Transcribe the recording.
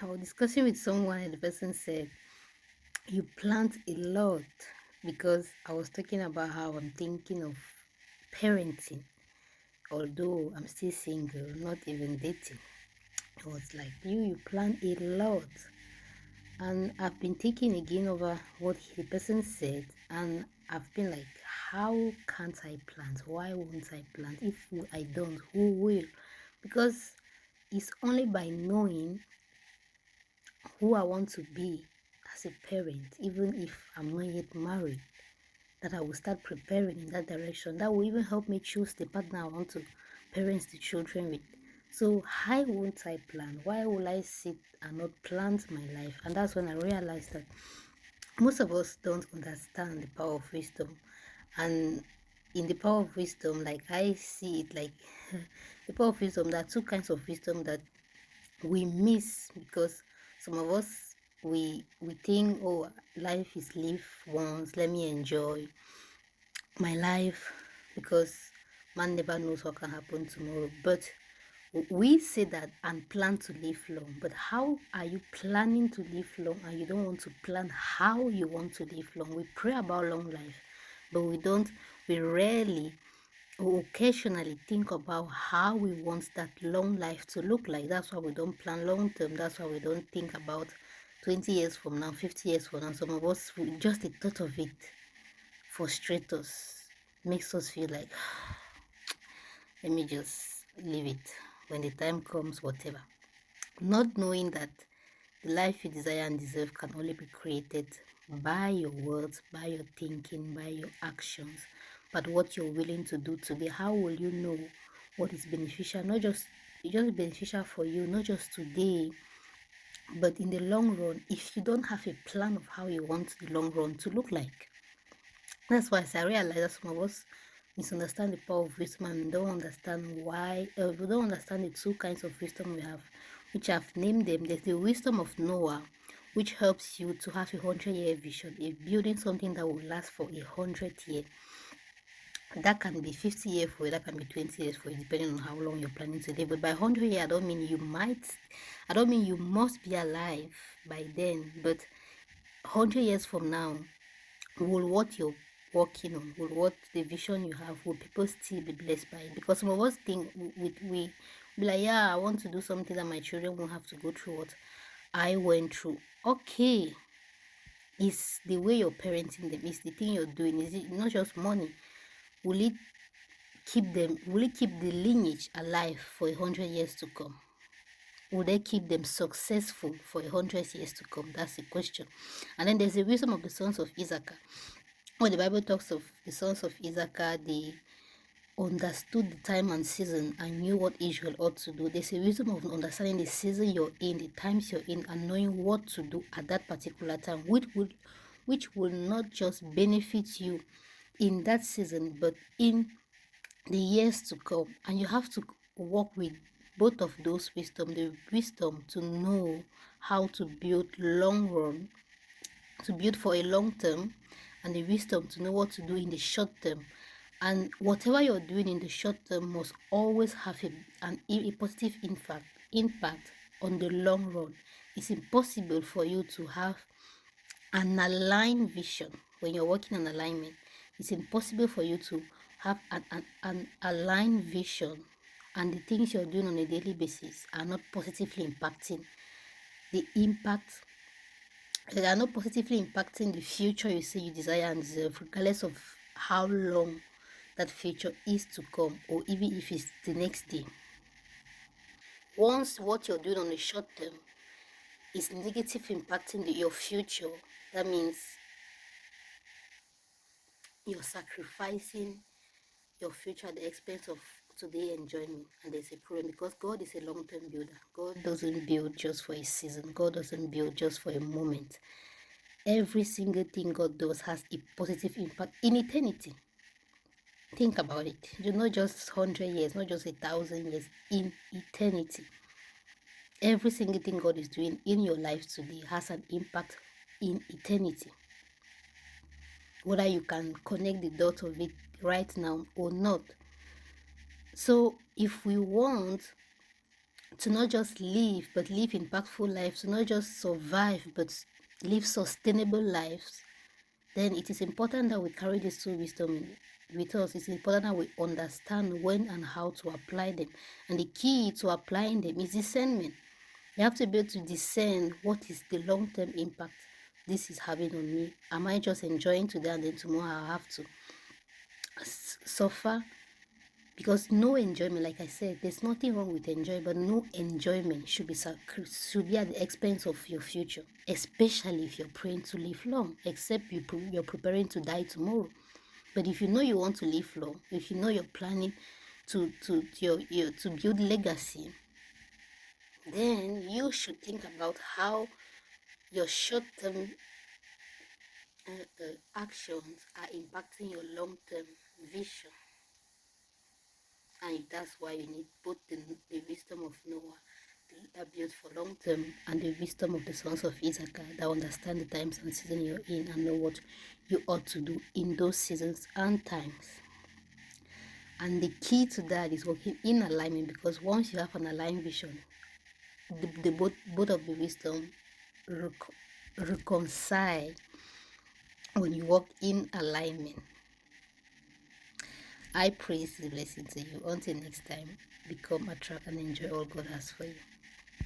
I was discussing with someone, and the person said, "You plant a lot," because I was talking about how I'm thinking of parenting, although I'm still single, not even dating. It was like, you plant a lot. And I've been thinking again over what the person said, and I've been like, how can't I plant? Why won't I plant? If I don't, who will? Because it's only by knowing who I want to be as a parent, even if I'm not yet married, that I will start preparing in that direction. That will even help me choose the partner I want to parent the children with. So why won't I plan? Why will I sit and not plant my life? And that's when I realized that most of us don't understand the power of wisdom. And in the power of wisdom, like I see it, like the power of wisdom, there are two kinds of wisdom that we miss because some of us we think, oh, life is live once, let me enjoy my life because man never knows what can happen tomorrow. But we say that and plan to live long, but how are you planning to live long and you don't want to plan how you want to live long? We pray about long life, but we rarely or occasionally think about how we want that long life to look like. That's why we don't plan long term. That's why we don't think about 20 years from now, 50 years from now. Some of us, just the thought of it frustrates us, makes us feel like, let me just leave it. When the time comes, whatever. Not knowing that the life you desire and deserve can only be created by your words, by your thinking, by your actions, but what you're willing to do today. How will you know what is beneficial? Not just beneficial for you, not just today, but in the long run. If you don't have a plan of how you want the long run to look like, that's why as I realize that some of us misunderstand the power of wisdom and don't understand why, we don't understand the two kinds of wisdom we have, which I've named them. There's the wisdom of Noah, which helps you to have 100-year vision, a building something that will last for 100 years. That can be 50 years for you, that can be 20 years for you, depending on how long you're planning to live. But by 100 years, I don't mean you must be alive by then, but 100 years from now, will what you're working on, will what the vision you have, will people still be blessed by it? Because some of us think we be like, yeah, I want to do something that my children won't have to go through what I went through. Okay, it's the way you're parenting them, it's the thing you're doing, is it not just money? Will it will it keep the lineage alive for 100 years to come? Will they keep them successful for 100 years to come? That's the question. And then there's the wisdom of the sons of Issachar. When the Bible talks of the sons of Issachar, they understood the time and season and knew what Israel ought to do. There's a wisdom of understanding the season you're in, the times you're in, and knowing what to do at that particular time, which will not just benefit you in that season, but in the years to come. And you have to work with both of those wisdom, the wisdom to know how to build long run, to build for a long term, and the wisdom to know what to do in the short term. And whatever you're doing in the short term must always have a positive impact on the long run. It's impossible for you to have an aligned vision when you're working on alignment. It's impossible for you to have an aligned vision and the things you're doing on a daily basis are not positively impacting the impact they are not positively impacting the future you say you desire and deserve, regardless of how long that future is to come, or even if it's the next day. Once what you're doing on the short term is negative impacting your future, that means you're sacrificing your future at the expense of today enjoyment. And there's a problem because God is a long-term builder. God doesn't build just for a season. God doesn't build just for a moment. Every single thing God does has a positive impact in eternity. Think about it. You're not just 100 years, not just 1,000 years, in eternity. Every single thing God is doing in your life today has an impact in eternity. Whether you can connect the dots of it right now or not. So if we want to not just live, but live impactful lives, to not just survive, but live sustainable lives, then it is important that we carry these two wisdom with us. It's important that we understand when and how to apply them. And the key to applying them is discernment. You have to be able to discern what is the long-term impact this is having on me. Am I just enjoying today and then tomorrow I'll have to suffer? Because no enjoyment, like I said, there's nothing wrong with enjoyment, but no enjoyment should be at the expense of your future, especially if you're praying to live long, except you're preparing to die tomorrow. But if you know you want to live long, if you know you're planning to build legacy, then you should think about how your short-term actions are impacting your long-term vision. And that's why you need both the wisdom of Noah that built for long term and the wisdom of the sons of Issachar that understand the times and season you're in and know what you ought to do in those seasons and times. And the key to that is working in alignment, because once you have an aligned vision, the both of the wisdom reconcile when you work in alignment. I praise the blessing to you. Until next time, become, attract, and enjoy all God has for you.